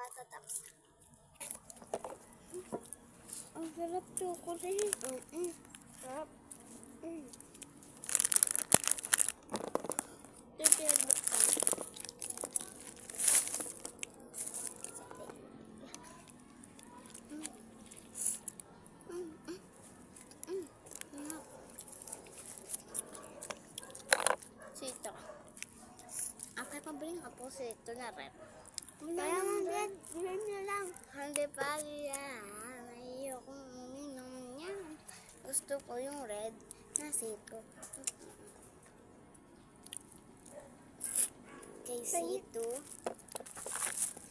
matatapos na. Ang sarap chocolate. Sarap. Ito yung pinagbuksan. Sito. Ang kapabiling ka po ito na rep. Kaya nga, red na lang. Hindi pa yan. Ayokong uminom yan. Gusto ko yung red na sito. Kay sito.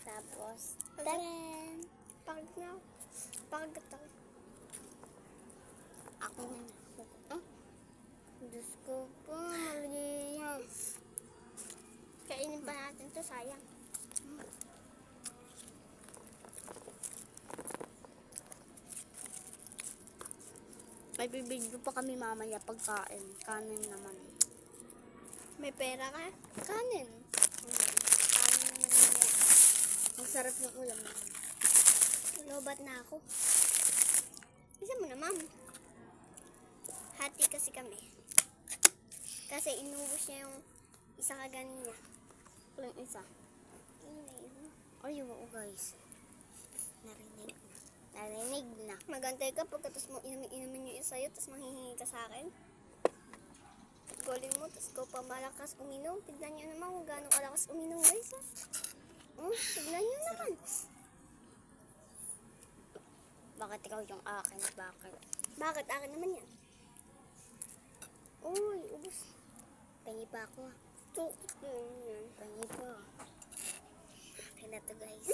Tapos, taren. Pagod na. Pagod ako. Ako na na. Diyos ko po, mali yan. Kainin pa natin to, sayang. May bibigyo pa kami mamaya pagkain. Kanin naman. May pera ka? Kanin. Kanin naman mamaya. Ang sarap ng ulam. Lobat na ako. Isa mo na, ma'am. Hati kasi kami. Kasi inubos niya yung isa kaganin niya. Walang isa. Ay, oo guys. Narinig na. Magantay ka pagkatas mo inumin yung isa yun, tapos manghihingi ka sa akin. Galing mo, tapos ikaw pa malakas uminom. Tignan nyo naman kung gano'ng kalakas uminom guys. Tignan nyo naman. Bakit ikaw yung akin? Bakit? Bakit? Akin naman yan. Uy, ubos. Pengi pa ako. Tukot na yan. Pengi pa. Akin na to guys.